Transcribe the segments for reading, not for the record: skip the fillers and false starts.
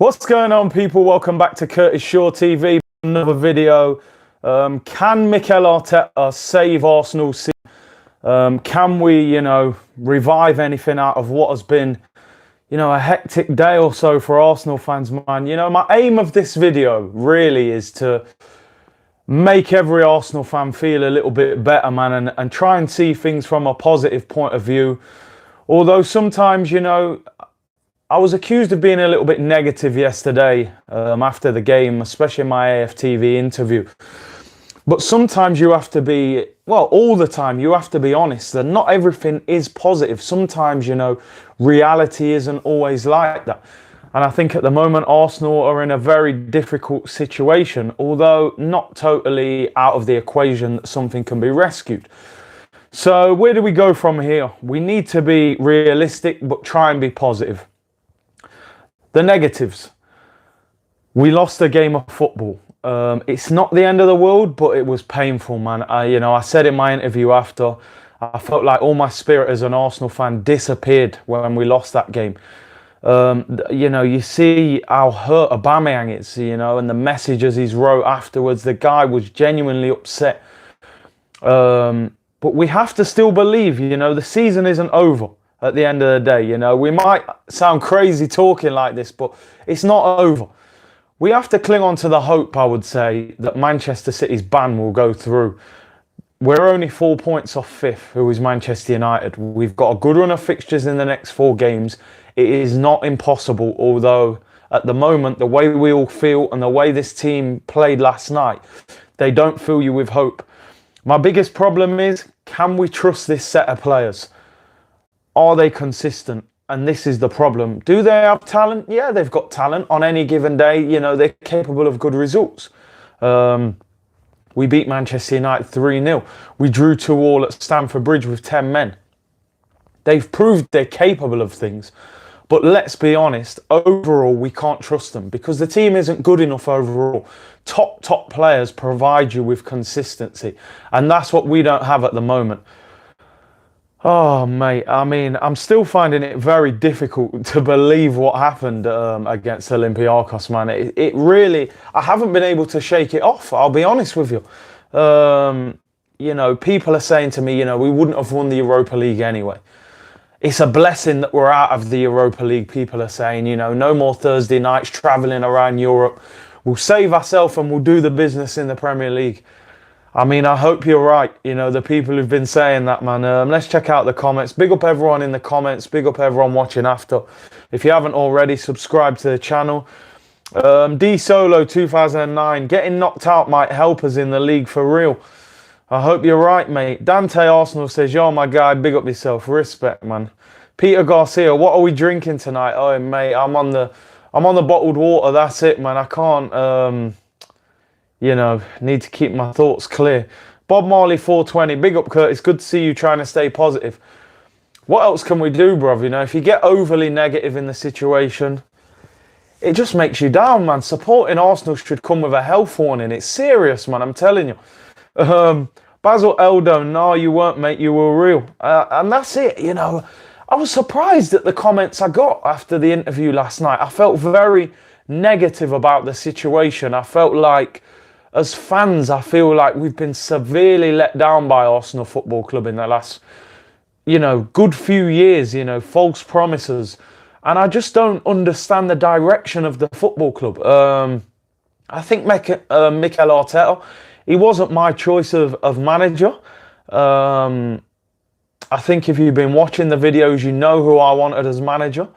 What's going on, people? Welcome back to Curtis Shaw TV. Another video. Can Mikel Arteta save Arsenal? Can we, revive anything out of what has been, a hectic day or so for Arsenal fans, man? My aim of this video really is to make every Arsenal fan feel a little bit better, man, and try and see things from a positive point of view. Although sometimes, I was accused of being a little bit negative yesterday after the game, especially in my AFTV interview. But sometimes you have to be, all the time, you have to be honest that not everything is positive. Sometimes, reality isn't always like that. And I think at the moment, Arsenal are in a very difficult situation, although not totally out of the equation that something can be rescued. So where do we go from here? We need to be realistic, but try and be positive. The negatives. We lost a game of football. It's not the end of the world, but it was painful, man. I said in my interview after, I felt like all my spirit as an Arsenal fan disappeared when we lost that game. You see how hurt Aubameyang is, and the messages he's wrote afterwards. The guy was genuinely upset. But we have to still believe, the season isn't over. At the end of the day, we might sound crazy talking like this, but it's not over. We have to cling on to the hope, I would say, that Manchester City's ban will go through. We're only 4 points off fifth, who is Manchester United. We've got a good run of fixtures in the next 4 games. It is not impossible, although at the moment, the way we all feel and the way this team played last night, they don't fill you with hope. My biggest problem is, can we trust this set of players? Are they consistent? And this is the problem. Do they have talent? Yeah, they've got talent. On any given day, they're capable of good results. We beat Manchester United 3-0. We drew 2-2 at Stamford Bridge with 10 men. They've proved they're capable of things. But let's be honest, overall, we can't trust them because the team isn't good enough overall. Top players provide you with consistency. And that's what we don't have at the moment. Oh, mate, I'm still finding it very difficult to believe what happened against Olympiacos, man. It really, I haven't been able to shake it off, I'll be honest with you. People are saying to me, we wouldn't have won the Europa League anyway. It's a blessing that we're out of the Europa League, people are saying, no more Thursday nights travelling around Europe. We'll save ourselves and we'll do the business in the Premier League. I hope you're right, the people who've been saying that, man. Let's check out the comments. Big up everyone in the comments. Big up everyone watching after. If you haven't already, subscribe to the channel. D Solo 2009, getting knocked out might help us in the league for real. I hope you're right, mate. Dante Arsenal says, yo, my guy, big up yourself. Respect, man. Peter Garcia, what are we drinking tonight? Oh, mate, I'm on the bottled water. That's it, man. I can't... need to keep my thoughts clear. Bob Marley 420, big up Curtis, good to see you trying to stay positive. What else can we do, bruv? If you get overly negative in the situation, it just makes you down, man. Supporting Arsenal should come with a health warning. It's serious, man, I'm telling you. Basil Eldo, no, you weren't, mate, you were real. And that's it, I was surprised at the comments I got after the interview last night. I felt very negative about the situation. I felt like, as fans, I feel like we've been severely let down by Arsenal Football Club in the last, good few years, false promises. And I just don't understand the direction of the football club. I think Mikel Arteta, he wasn't my choice of manager. I think if you've been watching the videos, you know who I wanted as manager.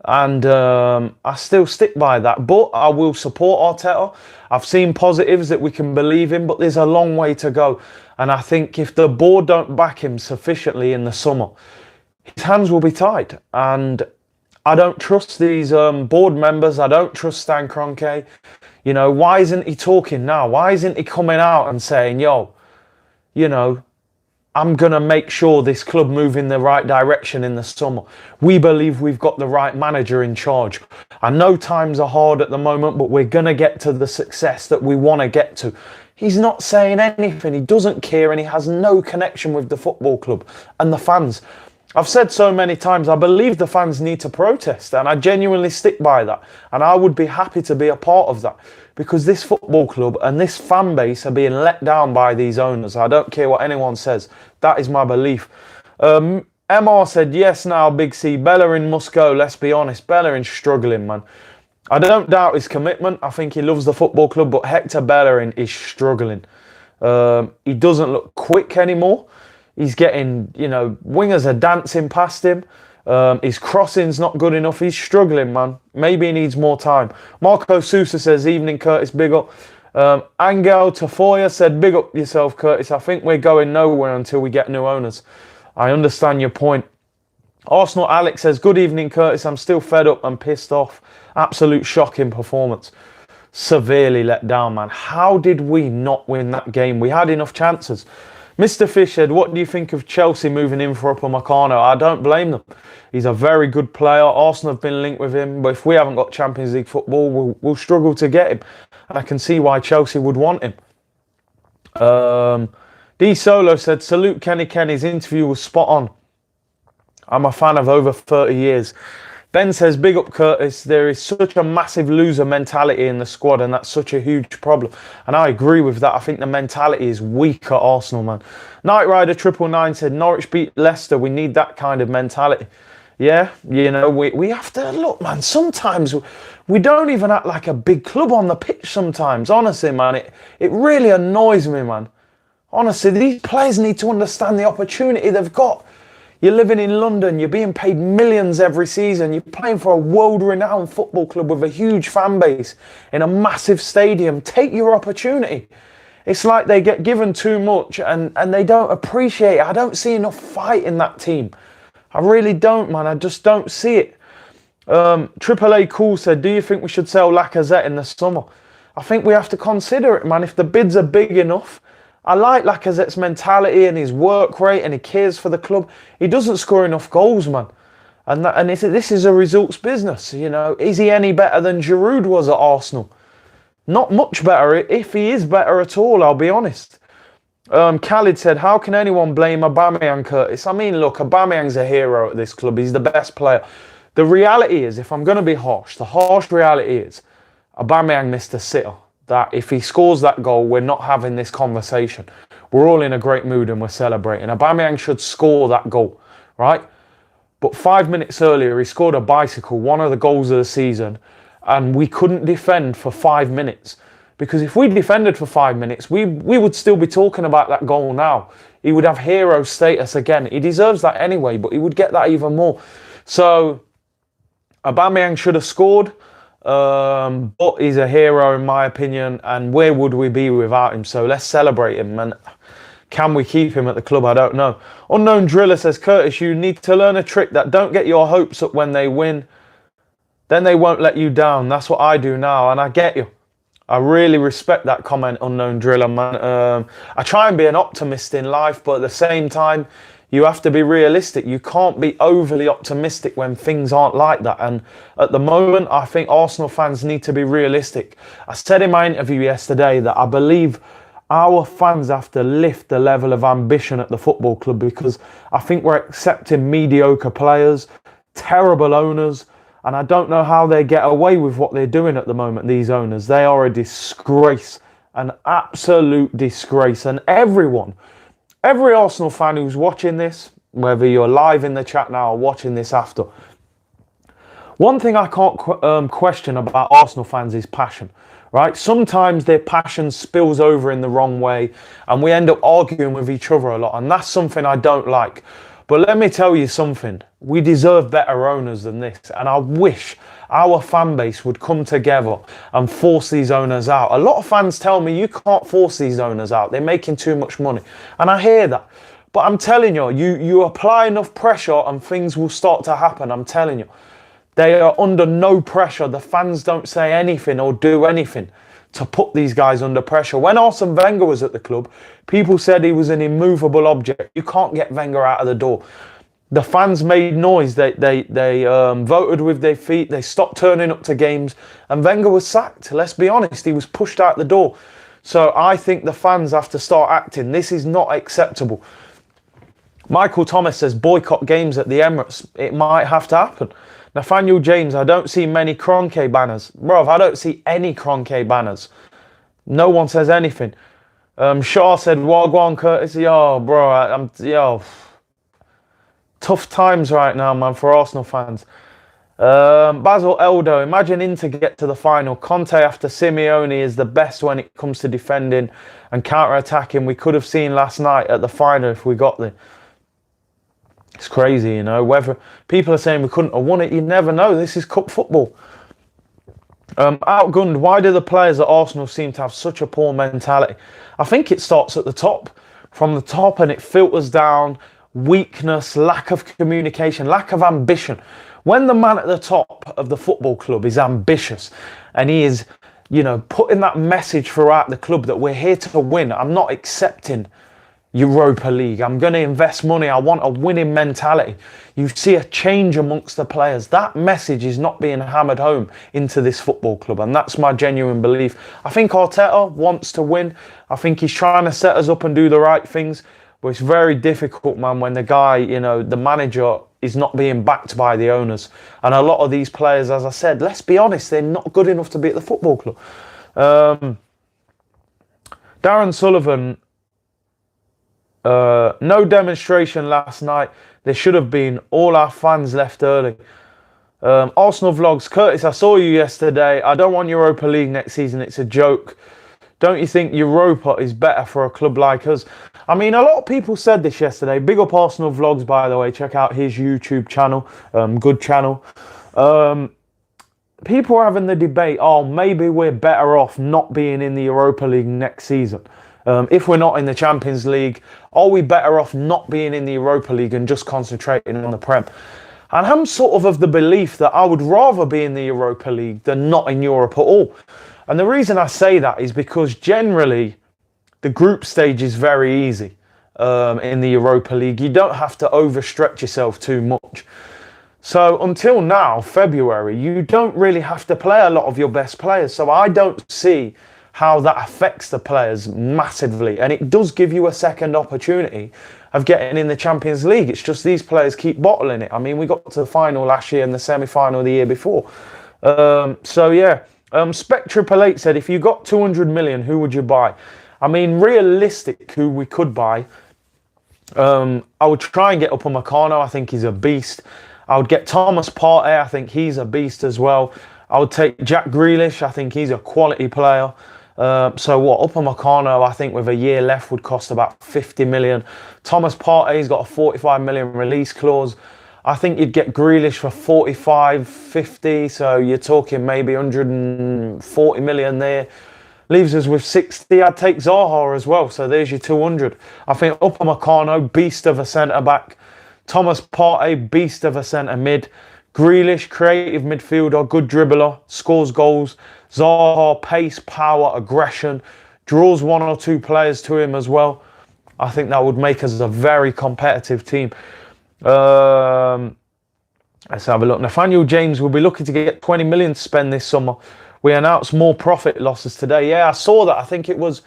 And I still stick by that. But I will support Arteta. I've seen positives that we can believe in, but there's a long way to go. And I think if the board don't back him sufficiently in the summer, his hands will be tied. And I don't trust these board members. I don't trust Stan Kroenke. Why isn't he talking now? Why isn't he coming out and saying, yo, I'm going to make sure this club move in the right direction in the summer. We believe we've got the right manager in charge. I know times are hard at the moment, but we're going to get to the success that we want to get to. He's not saying anything. He doesn't care and he has no connection with the football club and the fans. I've said so many times, I believe the fans need to protest, and I genuinely stick by that. And I would be happy to be a part of that, because this football club and this fan base are being let down by these owners. I don't care what anyone says. That is my belief. MR said, yes, now, Big C, Bellerin must go. Let's be honest, Bellerin's struggling, man. I don't doubt his commitment. I think he loves the football club, but Hector Bellerin is struggling. He doesn't look quick anymore. He's getting, wingers are dancing past him. His crossing's not good enough. He's struggling, man. Maybe he needs more time. Marco Sousa says, evening, Curtis, big up. Angel Tafoya said, big up yourself, Curtis. I think we're going nowhere until we get new owners. I understand your point. Arsenal Alex says, good evening, Curtis. I'm still fed up and pissed off. Absolute shocking performance. Severely let down, man. How did we not win that game? We had enough chances. Mr. Fish said, what do you think of Chelsea moving in for Upamecano? I don't blame them. He's a very good player. Arsenal have been linked with him. But if we haven't got Champions League football, we'll struggle to get him. And I can see why Chelsea would want him. D Solo said, salute Kenny. His interview was spot on. I'm a fan of over 30 years. Ben says, big up Curtis. There is such a massive loser mentality in the squad, and that's such a huge problem. And I agree with that. I think the mentality is weak at Arsenal, man. Knight Rider 999 said, Norwich beat Leicester. We need that kind of mentality. Yeah, we have to look, man. Sometimes we don't even act like a big club on the pitch sometimes. Honestly, man, it really annoys me, man. Honestly, these players need to understand the opportunity they've got. You're living in London, you're being paid millions every season, you're playing for a world-renowned football club with a huge fan base in a massive stadium. Take your opportunity. It's like they get given too much and they don't appreciate it. I don't see enough fight in that team. I really don't, man. I just don't see it. AAA Cool said, do you think we should sell Lacazette in the summer? I think we have to consider it, man. If the bids are big enough. I like Lacazette's mentality and his work rate, and he cares for the club. He doesn't score enough goals, man. And this is a results business, Is he any better than Giroud was at Arsenal? Not much better, if he is better at all, I'll be honest. Khalid said, how can anyone blame Aubameyang, Curtis? I mean, look, Aubameyang's a hero at this club. He's the best player. The reality is, if I'm going to be harsh, the harsh reality is Aubameyang missed a sitter. That if he scores that goal, we're not having this conversation. We're all in a great mood and we're celebrating. Aubameyang should score that goal, right? But 5 minutes earlier, he scored a bicycle, one of the goals of the season, and we couldn't defend for 5 minutes. Because if we defended for 5 minutes, we would still be talking about that goal now. He would have hero status again. He deserves that anyway, but he would get that even more. So, Aubameyang should have scored. But he's a hero in my opinion, and where would we be without him? So let's celebrate him, and can we keep him at the club? I don't know. Unknown Driller says, Curtis, you need to learn a trick that don't get your hopes up when they win, then they won't let you down. That's what I do now, and I get you. I really respect that comment, Unknown Driller, man. I try and be an optimist in life, but at the same time, you have to be realistic. You can't be overly optimistic when things aren't like that. And at the moment, I think Arsenal fans need to be realistic. I said in my interview yesterday that I believe our fans have to lift the level of ambition at the football club, because I think we're accepting mediocre players, terrible owners, and I don't know how they get away with what they're doing at the moment, these owners. They are a disgrace, an absolute disgrace. And every Arsenal fan who's watching this, whether you're live in the chat now or watching this after, one thing I can't question about Arsenal fans is passion, right? Sometimes their passion spills over in the wrong way and we end up arguing with each other a lot, and that's something I don't like. But let me tell you something, we deserve better owners than this, and I wish our fan base would come together and force these owners out. A lot of fans tell me you can't force these owners out, they're making too much money, and I hear that. But I'm telling you, you apply enough pressure and things will start to happen. I'm telling you, they are under no pressure. The fans don't say anything or do anything to put these guys under pressure. When Arsene Wenger was at the club, people said he was an immovable object. You can't get Wenger out of the door. The fans made noise. They voted with their feet. They stopped turning up to games, and Wenger was sacked. Let's be honest, he was pushed out the door. So I think the fans have to start acting. This is not acceptable. Michael Thomas says boycott games at the Emirates. It might have to happen. Nathaniel James, I don't see many Kroenke banners. Bro, I don't see any Kroenke banners. No one says anything. Shaw said, Wagwan Curtis. Yo, bro, yo. Tough times right now, man, for Arsenal fans. Basil Eldo, imagine Inter get to the final. Conte after Simeone is the best when it comes to defending and counter-attacking. We could have seen last night at the final if we got there. It's crazy, you know. Whether people are saying we couldn't have won it, you never know. This is cup football. Outgunned, why do the players at Arsenal seem to have such a poor mentality? I think it starts at the top. From the top, and it filters down. Weakness, lack of communication, lack of ambition. When the man at the top of the football club is ambitious and he is, you know, putting that message throughout the club that we're here to win. I'm not accepting Europa League. I'm going to invest money. I want a winning mentality. You see a change amongst the players. That message is not being hammered home into this football club. And that's my genuine belief. I think Arteta wants to win. I think he's trying to set us up and do the right things. But it's very difficult, man, when the guy, you know, the manager is not being backed by the owners. And a lot of these players, as I said, let's be honest, they're not good enough to be at the football club. Darren Sullivan, no demonstration last night. There should have been. All our fans left early. Arsenal Vlogs, Curtis, I saw you yesterday. I don't want Europa League next season. It's a joke. Don't you think Europa is better for a club like us? I mean, a lot of people said this yesterday. Big up Arsenal Vlogs, by the way. Check out his YouTube channel. Good channel. People are having the debate, oh, maybe we're better off not being in the Europa League next season. If we're not in the Champions League, are we better off not being in the Europa League and just concentrating on the Prem? And I'm sort of the belief that I would rather be in the Europa League than not in Europe at all. And the reason I say that is because generally the group stage is very easy in the Europa League. You don't have to overstretch yourself too much. So until now, February, you don't really have to play a lot of your best players. So I don't see how that affects the players massively. And it does give you a second opportunity of getting in the Champions League. It's just these players keep bottling it. I mean, we got to the final last year and the semi-final the year before. So yeah. Spectriple 8 said, if you got 200 million, who would you buy? I mean, realistic who we could buy. I would try and get Upamecano. I think he's a beast. I would get Thomas Partey. I think he's a beast as well. I would take Jack Grealish. I think he's a quality player. So what? Upamecano, I think with a year left would cost about 50 million. Thomas Partey's got a 45 million release clause. I think you'd get Grealish for 45, 50. So you're talking maybe 140 million there. Leaves us with 60. I'd take Zaha as well. So there's your 200. I think Upamecano, beast of a centre-back. Thomas Partey, beast of a centre-mid. Grealish, creative midfielder, good dribbler, scores goals. Zaha, pace, power, aggression. Draws one or two players to him as well. I think that would make us a very competitive team. Let's have a look. Nathaniel James will be looking to get 20 million to spend this summer. We announced more profit losses today. Yeah, I saw that. I think it was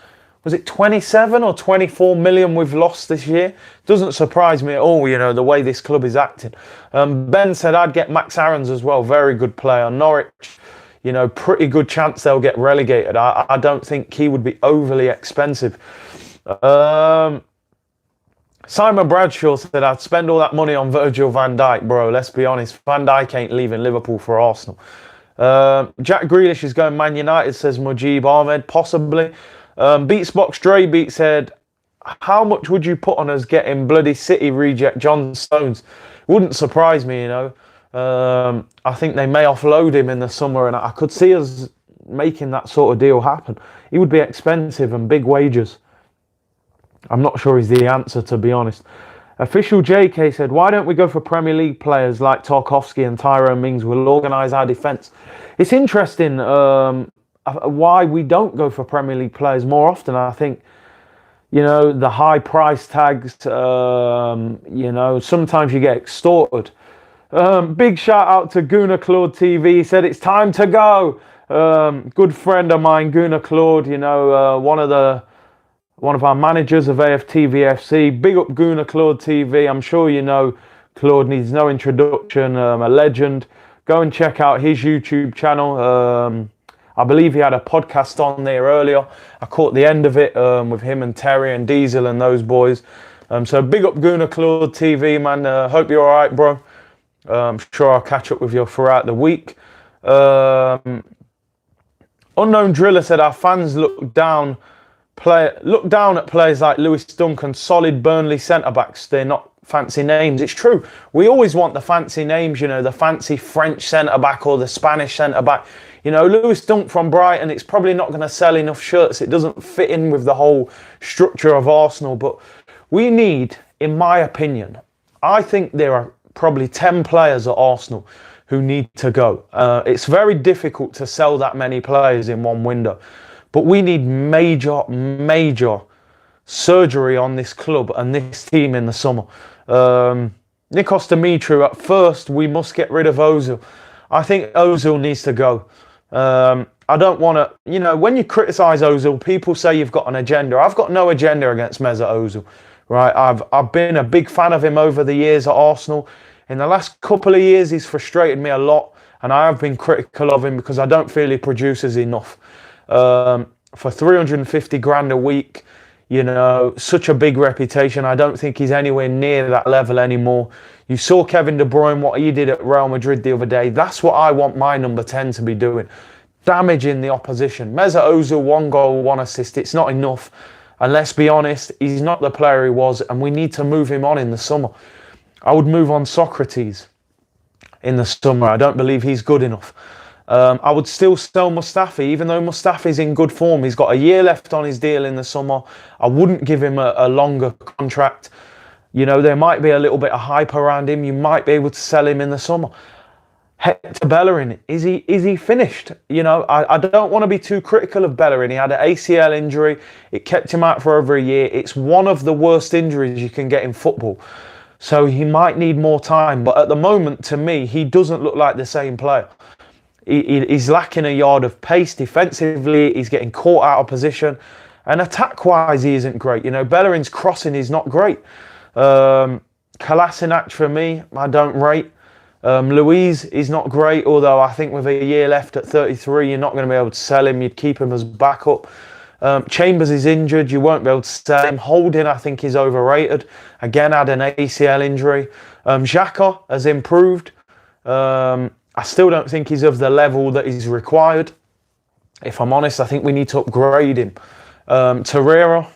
it 27 or 24 million we've lost this year? Doesn't surprise me at all, you know, the way this club is acting. Ben said I'd get Max Aarons as well. Very good player. Norwich, you know, pretty good chance they'll get relegated. I don't think he would be overly expensive. Simon Bradshaw said, I'd spend all that money on Virgil van Dijk, bro. Let's be honest. Van Dijk ain't leaving Liverpool for Arsenal. Jack Grealish is going Man United, says Mujib Ahmed. Possibly. Beatsbox Dre Beat said, how much would you put on us getting bloody City reject John Stones? Wouldn't surprise me, you know. I think they may offload him in the summer, and I could see us making that sort of deal happen. He would be expensive and big wages. I'm not sure he's the answer, to be honest. Official JK said, why don't we go for Premier League players like Tarkowski and Tyrone Mings? We'll organise our defence. It's interesting why we don't go for Premier League players more often. I think, you know, the high price tags, you know, sometimes you get extorted. Big shout out to Gunnar Claude TV. He said, it's time to go. Good friend of mine, Gunnar Claude, you know, one of one of our managers of AFTVFC. Big up Gooner Claude TV. I'm sure you know Claude needs no introduction, a legend. Go and check out his YouTube channel. I believe he had a podcast on there earlier. I caught the end of it with him and Terry and Diesel and those boys. So big up Gooner Claude TV, man. Hope you're all right, bro. I'm sure I'll catch up with you throughout the week. Unknown Driller said our fans look down at players like Lewis Duncan, solid Burnley centre-backs. They're not fancy names. It's true. We always want the fancy names, you know, the fancy French centre-back or the Spanish centre-back. You know, Lewis Dunk from Brighton, it's probably not going to sell enough shirts. It doesn't fit in with the whole structure of Arsenal. But we need, in my opinion, I think there are probably 10 players at Arsenal who need to go. It's very difficult to sell that many players in one window. But we need major surgery on this club and this team in the summer. Nikos Dimitri, at first, we must get rid of Ozil. I think Ozil needs to go. I don't want to, you know, when you criticise Ozil, people say you've got an agenda. I've got no agenda against Mesut Ozil, right? I've been a big fan of him over the years at Arsenal. In the last couple of years, he's frustrated me a lot, and I have been critical of him because I don't feel he produces enough. For 350 grand a week, you know, such a big reputation. I don't think he's anywhere near that level anymore. You saw Kevin De Bruyne, what he did at Real Madrid the other day. That's what I want my number 10 to be doing. Damaging the opposition. Mesut Ozil, 1 goal, 1 assist. It's not enough. And let's be honest, he's not the player he was, and we need to move him on in the summer. I would move on Socrates in the summer. I don't believe he's good enough. I would still sell Mustafi, even though Mustafi's in good form. He's got a year left on his deal in the summer. I wouldn't give him a longer contract. You know, there might be a little bit of hype around him. You might be able to sell him in the summer. Hector Bellerin, is he finished? You know, I don't want to be too critical of Bellerin. He had an ACL injury. It kept him out for over a year. It's one of the worst injuries you can get in football. So he might need more time. But at the moment, to me, he doesn't look like the same player. He's lacking a yard of pace defensively. He's getting caught out of position. And attack-wise, he isn't great. You know, Bellerin's crossing is not great. Kolasinac, for me, I don't rate. Luiz is not great, although I think with a year left at 33, you're not going to be able to sell him. You'd keep him as backup. Chambers is injured. You won't be able to sell him. Holding, I think, is overrated. Again, had an ACL injury. Xhaka has improved. I still don't think he's of the level that is required. If I'm honest, I think we need to upgrade him. Torreira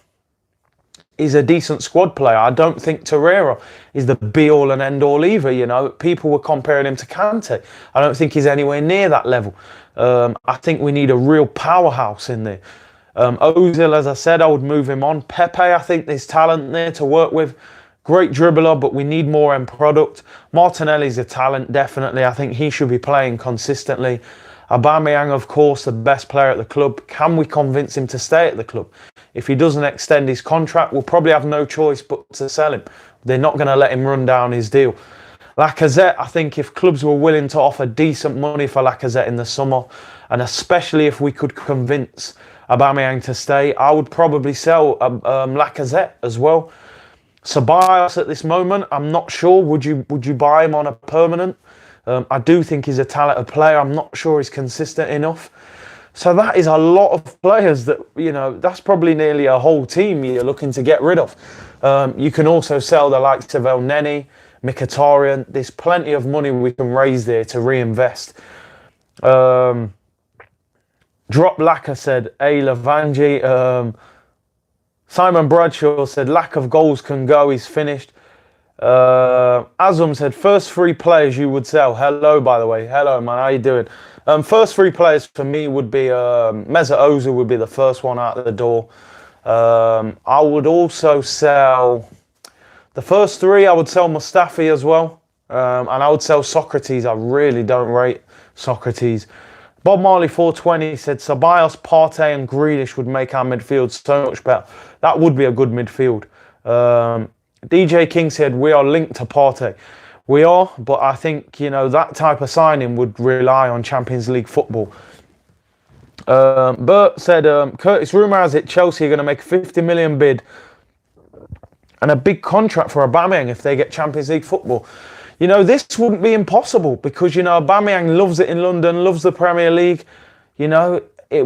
is a decent squad player. I don't think Torreira is the be-all and end-all either, you know. People were comparing him to Kante. I don't think he's anywhere near that level. I think we need a real powerhouse in there. Ozil, as I said, I would move him on. Pepe, I think there's talent there to work with. Great dribbler, but we need more end product. Martinelli's a talent, definitely. I think he should be playing consistently. Aubameyang, of course, the best player at the club. Can we convince him to stay at the club? If he doesn't extend his contract, we'll probably have no choice but to sell him. They're not going to let him run down his deal. Lacazette, I think if clubs were willing to offer decent money for Lacazette in the summer, and especially if we could convince Aubameyang to stay, I would probably sell Lacazette as well. Ceballos at this moment, I'm not sure. Would you buy him on a permanent? I do think he's a talented player. I'm not sure he's consistent enough. So that is a lot of players that, you know, that's probably nearly a whole team you're looking to get rid of. You can also sell the likes of El Neni, Mkhitaryan. There's plenty of money we can raise there to reinvest. Drop Lacquer said, A. Lavangi. Simon Bradshaw said, lack of goals can go, he's finished. Azum said, first 3 players you would sell. Hello, by the way. Hello, man. How you doing? First 3 players for me would be Mesut Ozil would be the first one out the door. I would also sell the first 3. I would sell Mustafi as well, and I would sell Socrates. I really don't rate Socrates. Bob Marley 420 said Ceballos, Partey, and Grealish would make our midfield so much better. That would be a good midfield. DJ King said we are linked to Partey. We are, but I think, you know, that type of signing would rely on Champions League football. Bert said, Curtis, rumour has it Chelsea are going to make a 50 million bid and a big contract for Aubameyang if they get Champions League football. You know, this wouldn't be impossible because, you know, Aubameyang loves it in London, loves the Premier League. You know, it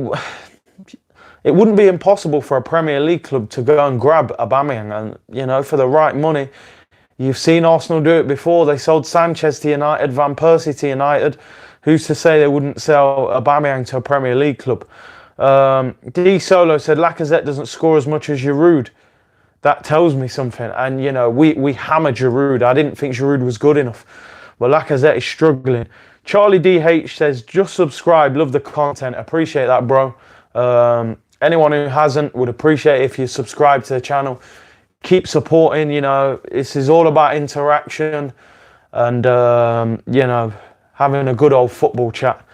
wouldn't be impossible for a Premier League club to go and grab Aubameyang and, you know, for the right money. You've seen Arsenal do it before. They sold Sanchez to United, Van Persie to United. Who's to say they wouldn't sell Aubameyang to a Premier League club? D Solo said Lacazette doesn't score as much as Giroud. That tells me something. And, you know, we hammered Giroud. I didn't think Giroud was good enough. But Lacazette is struggling. Charlie DH says, just subscribe. Love the content. Appreciate that, bro. Anyone who hasn't would appreciate if you subscribe to the channel. Keep supporting, you know. This is all about interaction and, you know, having a good old football chat.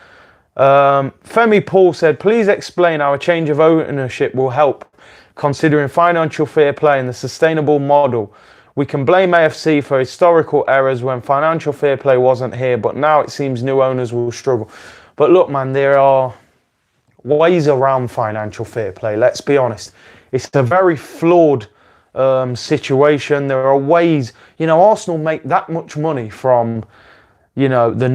Femi Paul said, please explain how a change of ownership will help, considering financial fair play and the sustainable model. We can blame AFC for historical errors when financial fair play wasn't here, but now it seems new owners will struggle. But look, man, there are ways around financial fair play. Let's be honest. It's a very flawed situation. There are ways, you know, Arsenal make that much money from, you know, the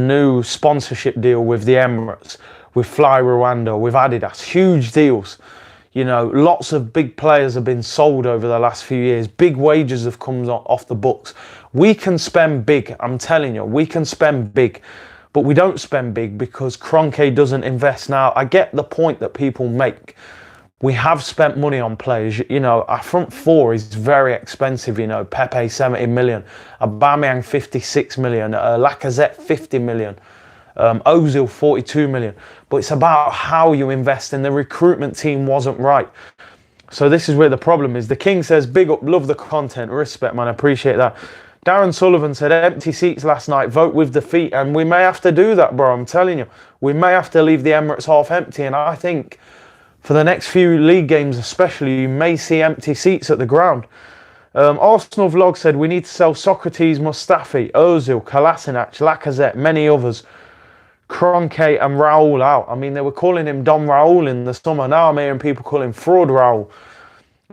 new sponsorship deal with the Emirates, with Fly Rwanda, with Adidas, huge deals. You know, lots of big players have been sold over the last few years. Big wages have come off the books. We can spend big, I'm telling you, we can spend big, but we don't spend big because Kroenke doesn't invest. Now, I get the point that people make. We have spent money on players. You know, our front four is very expensive. You know, Pepe 70 million, Aubameyang 56 million, Lacazette 50 million, Ozil 42 million. But it's about how you invest, and the recruitment team wasn't right. So this is where the problem is. The King says, big up, love the content, respect, man, appreciate that. Darren Sullivan said, empty seats last night, vote with the feet. And we may have to do that, bro, I'm telling you. We may have to leave the Emirates half empty, and I think for the next few league games especially, you may see empty seats at the ground. Arsenal Vlog said, we need to sell Socrates, Mustafi, Ozil, Kolasinac, Lacazette, many others. Kroenke and Raul out. I mean, they were calling him Don Raul in the summer. Now I'm hearing people call him Fraud Raul.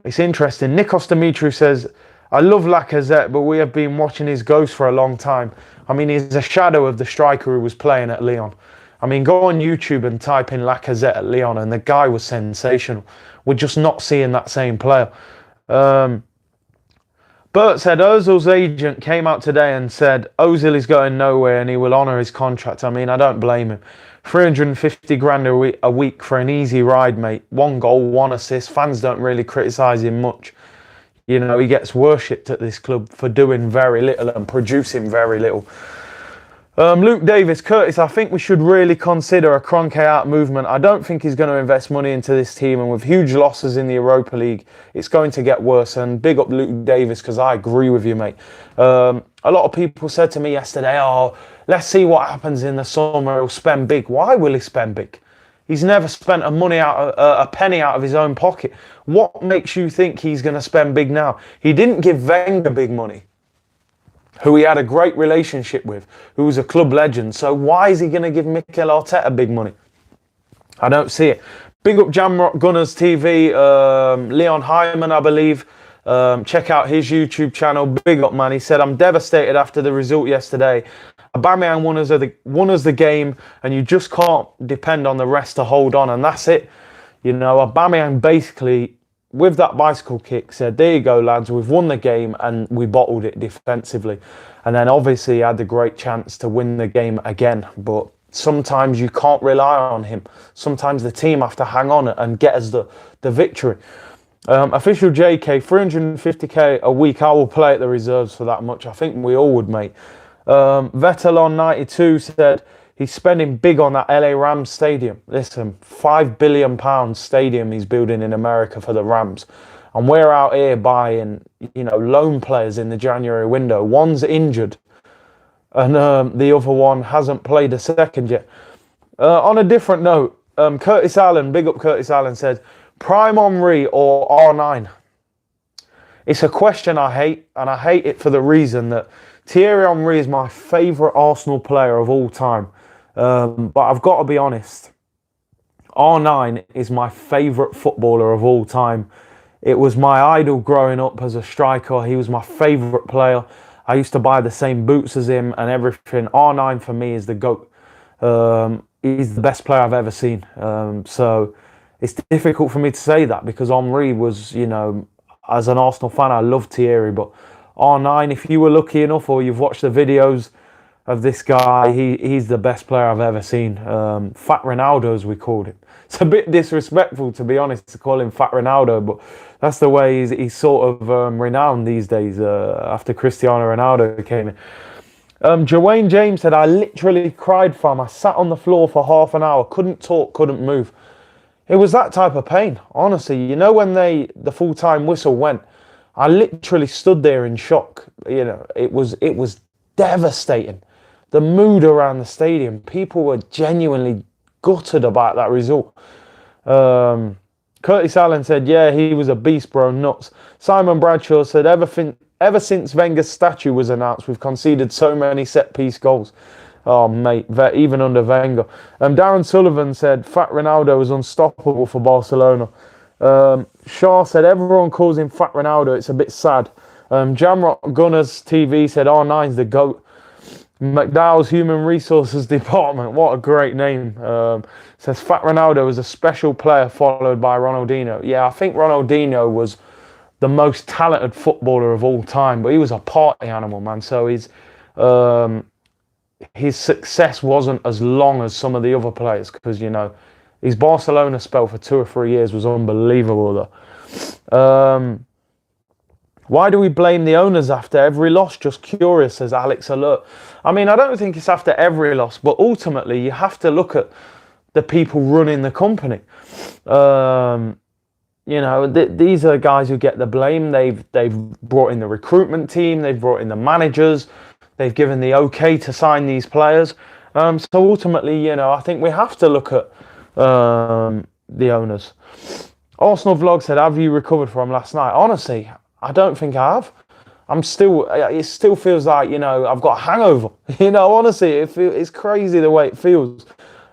It's interesting. Nikos Dimitri says, I love Lacazette, but we have been watching his ghost for a long time. I mean, he's a shadow of the striker who was playing at Lyon. I mean, go on YouTube and type in Lacazette at Lyon, and the guy was sensational. We're just not seeing that same player. Bert said Ozil's agent came out today and said Ozil is going nowhere and he will honour his contract. I mean, I don't blame him. 350 grand a week for an easy ride, mate. 1 goal, 1 assist. Fans don't really criticise him much. You know, he gets worshipped at this club for doing very little and producing very little. Luke Davis, Curtis, I think we should really consider a Kroenke out movement. I don't think he's going to invest money into this team, and with huge losses in the Europa League, it's going to get worse. And big up Luke Davis, because I agree with you, mate. A lot of people said to me yesterday, oh, let's see what happens in the summer. He'll spend big. Why will he spend big? He's never spent a penny out of his own pocket. What makes you think he's going to spend big now? He didn't give Wenger big money, who he had a great relationship with, who was a club legend. So why is he going to give Mikel Arteta big money? I don't see it. Big up Jamrock Gunners TV, Leon Hyman, I believe. Check out his YouTube channel. Big up, man. He said, I'm devastated after the result yesterday. Aubameyang won us the game, and you just can't depend on the rest to hold on, and that's it. You know, Aubameyang basically, with that bicycle kick, said, there you go, lads, we've won the game, and we bottled it defensively. And then obviously he had the great chance to win the game again, but sometimes you can't rely on him. Sometimes the team have to hang on and get us the victory. Official JK, 350k a week. I will play at the reserves for that much. I think we all would, mate. Vetelon92 said he's spending big on that LA Rams stadium. Listen, £5 billion stadium he's building in America for the Rams. And we're out here buying, you know, loan players in the January window. One's injured and the other one hasn't played a second yet. On a different note, Curtis Allen, big up Curtis Allen, said, Prime Henry or R9? It's a question I hate, and I hate it for the reason that Thierry Henry is my favourite Arsenal player of all time. But I've got to be honest, R9 is my favourite footballer of all time. It was my idol growing up as a striker. He was my favourite player. I used to buy the same boots as him and everything. R9 for me is the GOAT. He's the best player I've ever seen. So it's difficult for me to say that because Henry was, you know, as an Arsenal fan, I love Thierry. But R9, if you were lucky enough or you've watched the videos of this guy, he's the best player I've ever seen. Fat Ronaldo, as we called him. It's a bit disrespectful, to be honest, to call him Fat Ronaldo, but that's the way he's sort of renowned these days after Cristiano Ronaldo came in. Dwayne James said, I literally cried, fam. I sat on the floor for half an hour, couldn't talk, couldn't move. It was that type of pain, honestly. You know, when the full-time whistle went, I literally stood there in shock. You know, it was devastating. The mood around the stadium, people were genuinely gutted about that result. Curtis Allen said, yeah, he was a beast, bro, nuts. Simon Bradshaw said, ever since Wenger's statue was announced, we've conceded so many set-piece goals. Oh, mate, even under Wenger. Darren Sullivan said, Fat Ronaldo is unstoppable for Barcelona. Shaw said, everyone calls him Fat Ronaldo. It's a bit sad. Jamrock Gunners TV said, R9's the GOAT. McDowell's Human Resources Department, what a great name. Says Fat Ronaldo is a special player followed by Ronaldinho. Yeah, I think Ronaldinho was the most talented footballer of all time, but he was a party animal, man. So his success wasn't as long as some of the other players because, you know, his Barcelona spell for 2 or 3 years was unbelievable, though. Why do we blame the owners after every loss? Just curious, says Alex Alert. I mean, I don't think it's after every loss, but ultimately you have to look at the people running the company. You know, these are guys who get the blame. They've brought in the recruitment team. They've brought in the managers. They've given the okay to sign these players. So ultimately, you know, I think we have to look at the owners. Arsenal Vlog said, have you recovered from last night? Honestly, I don't think I have. It still feels like, you know, I've got a hangover. You know, honestly, it's crazy the way it feels.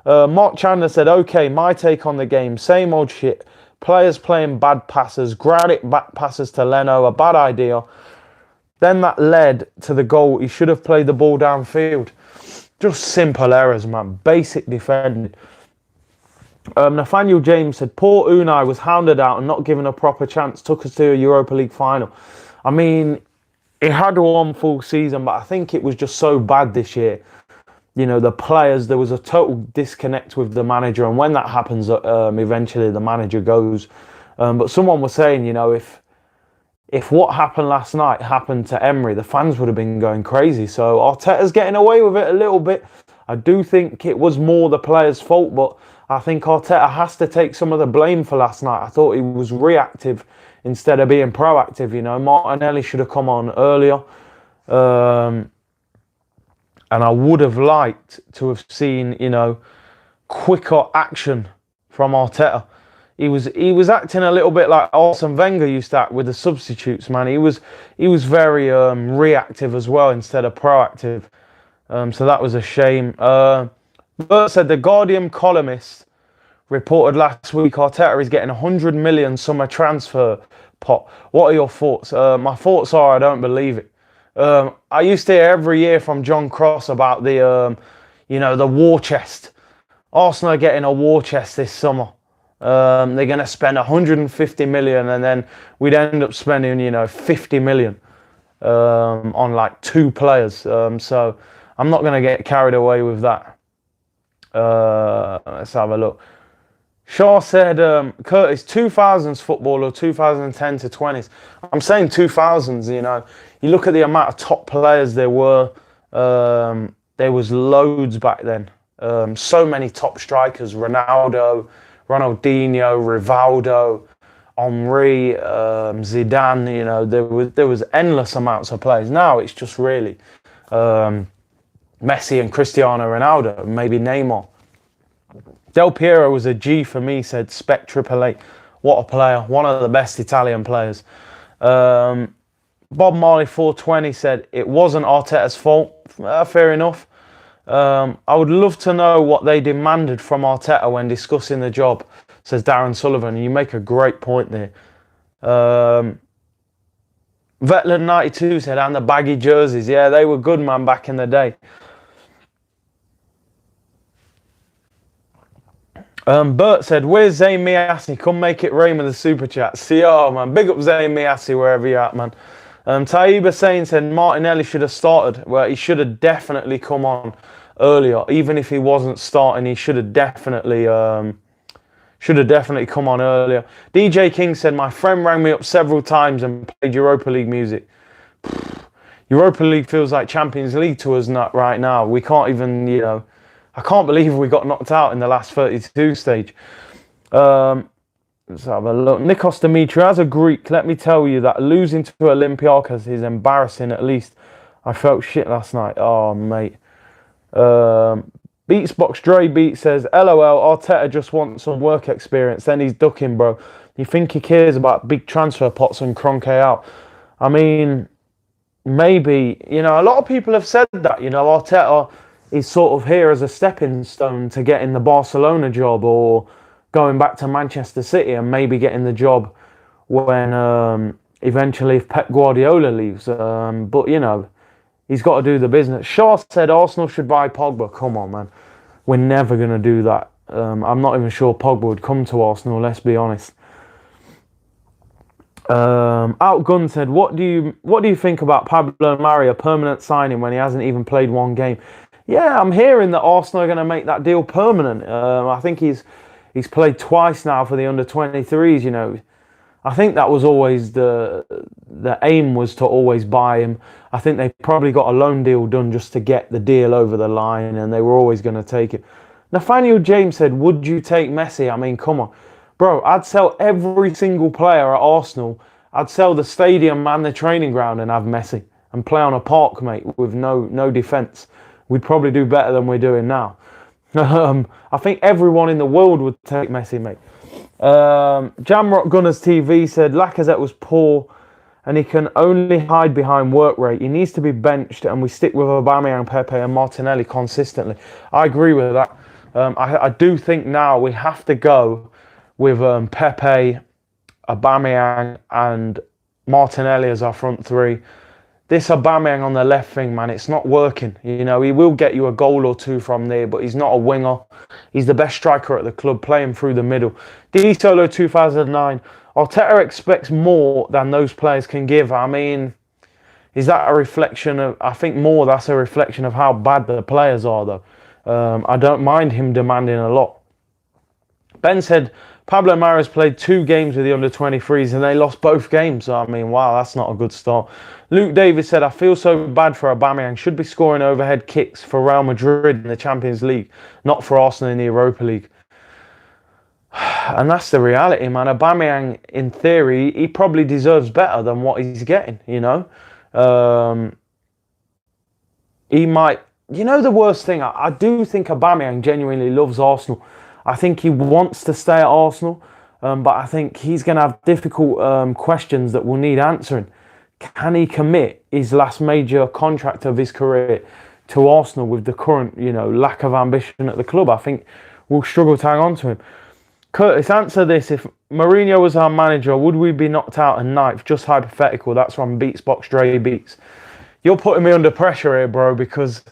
Mark Chandler said, okay, my take on the game, same old shit. Players playing bad passes, Granic back passes to Leno, a bad idea. Then that led to the goal. He should have played the ball downfield. Just simple errors, man. Basic defending. Nathaniel James said, poor Unai was hounded out and not given a proper chance, took us to a Europa League final. I mean, he had one full season, but I think it was just so bad this year. You know, the players, there was a total disconnect with the manager, and when that happens, eventually the manager goes. But someone was saying, you know, if what happened last night happened to Emery, the fans would have been going crazy. So Arteta's getting away with it a little bit. I do think it was more the players' fault, but I think Arteta has to take some of the blame for last night. I thought he was reactive instead of being proactive. You know, Martinelli should have come on earlier. And I would have liked to have seen, you know, quicker action from Arteta. He was acting a little bit like Arsene Wenger used to act with the substitutes, man. He was very reactive as well instead of proactive. So that was a shame. Bert said the Guardian columnist reported last week Arteta is getting 100 million summer transfer pot. What are your thoughts? My thoughts are I don't believe it. I used to hear every year from John Cross about the, you know, the war chest. Arsenal are getting a war chest this summer. They're going to spend 150 million and then we'd end up spending, you know, 50 million on like 2 players. So I'm not going to get carried away with that. Let's have a look. Shaw said, Curtis, 2000s football or 2010 to 20s? I'm saying 2000s, you know. You look at the amount of top players there were. There was loads back then. So many top strikers. Ronaldo, Ronaldinho, Rivaldo, Henry, Zidane. You know, there was endless amounts of players. Now it's just really Messi and Cristiano Ronaldo, maybe Neymar. Del Piero was a G for me, said Spec Triple A. What a player. One of the best Italian players. Bob Marley 420 said it wasn't Arteta's fault. Fair enough. I would love to know what they demanded from Arteta when discussing the job, says Darren Sullivan. You make a great point there. Vetland92 said, and the baggy jerseys. Yeah, they were good, man, back in the day. Bert said, where's Zayn Miassi? Come make it rain with the super chat. See, oh, man. Big up Zayn Miassi wherever you're at, man. Taiba Sane said Martinelli should have started. Well, he should have definitely come on earlier. Even if he wasn't starting, he should have definitely come on earlier. DJ King said, my friend rang me up several times and played Europa League music. Europa League feels like Champions League to us right now. We can't even, you know, I can't believe we got knocked out in the last 32 stage. Let's have a look. Nikos Dimitri, as a Greek, let me tell you that losing to Olympiacos is embarrassing, at least. I felt shit last night. Oh, mate. Beatsbox Dre Beat says, LOL, Arteta just wants some work experience, then he's ducking, bro. You think he cares about big transfer pots and Kroenke out? I mean, maybe. You know, a lot of people have said that, you know, Arteta is sort of here as a stepping stone to getting the Barcelona job or going back to Manchester City and maybe getting the job when eventually if Pep Guardiola leaves. But, you know, he's got to do the business. Shaw said Arsenal should buy Pogba. Come on, man. We're never going to do that. I'm not even sure Pogba would come to Arsenal, let's be honest. Outgun said, what do you think about Pablo Mari, a permanent signing when he hasn't even played one game? Yeah, I'm hearing that Arsenal are going to make that deal permanent. I think he's played twice now for the under-23s, you know. I think that was always the aim, was to always buy him. I think they probably got a loan deal done just to get the deal over the line, and they were always going to take it. Nathaniel James said, would you take Messi? I mean, come on. Bro, I'd sell every single player at Arsenal. I'd sell the stadium and the training ground and have Messi and play on a park, mate, with no defence. We'd probably do better than we're doing now. I think everyone in the world would take Messi, mate. Jamrock Gunners TV said Lacazette was poor and he can only hide behind work rate. He needs to be benched and we stick with Aubameyang, Pepe and Martinelli consistently. I agree with that. I do think now we have to go with Pepe, Aubameyang and Martinelli as our front three. This Aubameyang on the left wing, man, it's not working. You know, he will get you a goal or two from there, but he's not a winger. He's the best striker at the club, playing through the middle. D-Solo 2009, Arteta expects more than those players can give. I mean, is that a reflection of... I think more that's a reflection of how bad the players are, though. I don't mind him demanding a lot. Ben said, Pablo Mari's played 2 games with the under-23s and they lost both games. So, I mean, wow, that's not a good start. Luke Davis said, I feel so bad for Aubameyang. Should be scoring overhead kicks for Real Madrid in the Champions League, not for Arsenal in the Europa League. And that's the reality, man. Aubameyang, in theory, he probably deserves better than what he's getting, you know. He might... You know the worst thing? I do think Aubameyang genuinely loves Arsenal. I think he wants to stay at Arsenal, but I think he's going to have difficult questions that will need answering. Can he commit his last major contract of his career to Arsenal with the current, you know, lack of ambition at the club? I think we'll struggle to hang on to him. Curtis, answer this. If Mourinho was our manager, would we be knocked out in ninth? Just hypothetical. That's from Beatsbox Dre Beats. You're putting me under pressure here, bro, because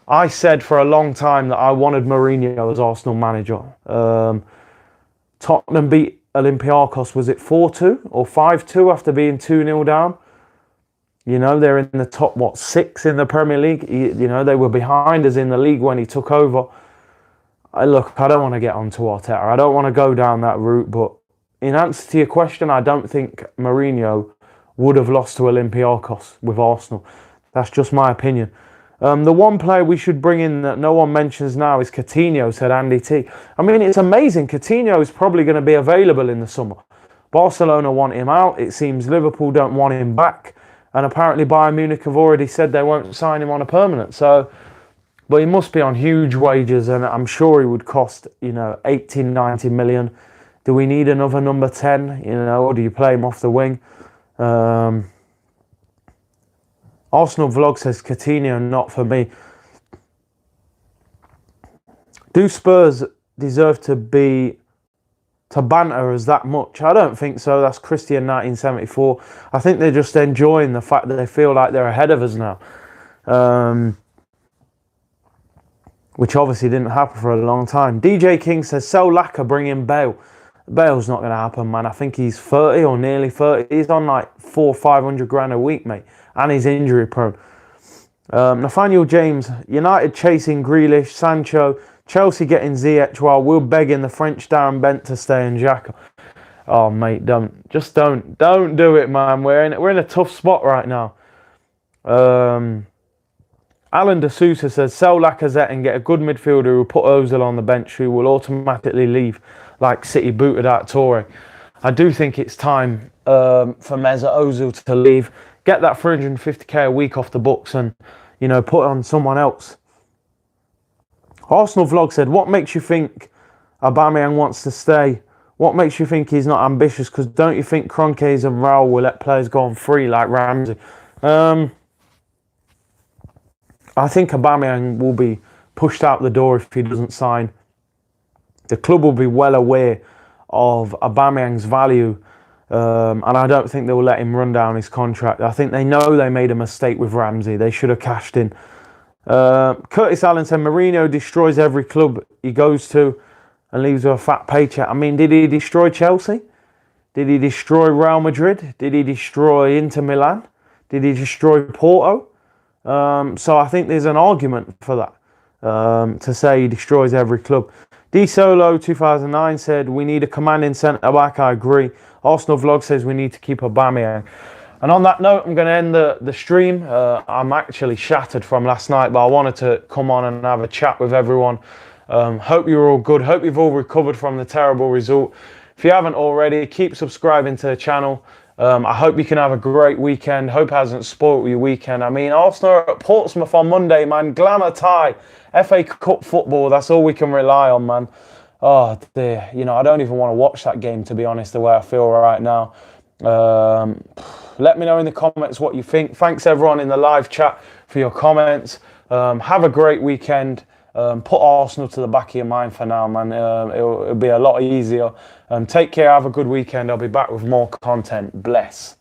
I said for a long time that I wanted Mourinho as Arsenal manager. Tottenham beat Olympiacos, was it 4-2 or 5-2 after being 2-0 down? You know, they're in the top, 6 in the Premier League. You know, they were behind us in the league when he took over. Look, I don't want to get onto Arteta. I don't want to go down that route, but in answer to your question, I don't think Mourinho would have lost to Olympiacos with Arsenal. That's just my opinion. The one player we should bring in that no one mentions now is Coutinho, said Andy T. I mean, it's amazing. Coutinho is probably going to be available in the summer. Barcelona want him out. It seems Liverpool don't want him back. And apparently Bayern Munich have already said they won't sign him on a permanent. So, but he must be on huge wages, and I'm sure he would cost, you know, 18, 90 million. Do we need another number 10, you know, or do you play him off the wing? Arsenal Vlog says Coutinho, not for me. Do Spurs deserve to banter us that much? I don't think so. That's Christian 1974. I think they're just enjoying the fact that they feel like they're ahead of us now. Which obviously didn't happen for a long time. DJ King says, sell Laka, bring in Bale. Bale's not going to happen, man. I think he's 30 or nearly 30. He's on like 400 or 500 grand a week, mate. And he's injury prone. Nathaniel James, United chasing Grealish, Sancho, Chelsea getting Ziyech while we're begging the French Darren Bent to stay in Xhaka. Oh, mate, don't do it, man. We're in a tough spot right now. Alan De Sousa says, sell Lacazette and get a good midfielder who will put Ozil on the bench, who will automatically leave like City booted out Torre. I do think it's time for Mesut Ozil to leave. Get that 350k a week off the books and, you know, put it on someone else. Arsenal Vlog said, what makes you think Aubameyang wants to stay? What makes you think he's not ambitious? Because don't you think Kroenke and Raul will let players go on free like Ramsey? I think Aubameyang will be pushed out the door if he doesn't sign. The club will be well aware of Aubameyang's value, and I don't think they will let him run down his contract. I think they know they made a mistake with Ramsey. They should have cashed in. Curtis Allen said, Mourinho destroys every club he goes to and leaves with a fat paycheck. I mean, did he destroy Chelsea? Did he destroy Real Madrid? Did he destroy Inter Milan? Did he destroy Porto? So I think there's an argument for that, to say he destroys every club. D Solo 2009 said, we need a commanding centre-back. I agree. Arsenal Vlog says we need to keep Aubameyang. And on that note, I'm going to end the stream. I'm actually shattered from last night, but I wanted to come on and have a chat with everyone. Hope you're all good. Hope you've all recovered from the terrible result. If you haven't already, keep subscribing to the channel. I hope you can have a great weekend. Hope it hasn't spoiled your weekend. I mean, Arsenal are at Portsmouth on Monday, man. Glamour tie. FA Cup football. That's all we can rely on, man. Oh, dear. You know, I don't even want to watch that game, to be honest, the way I feel right now. Let me know in the comments what you think. Thanks, everyone in the live chat for your comments. Have a great weekend. Put Arsenal to the back of your mind for now, man. It'll be a lot easier. Take care. Have a good weekend. I'll be back with more content. Bless.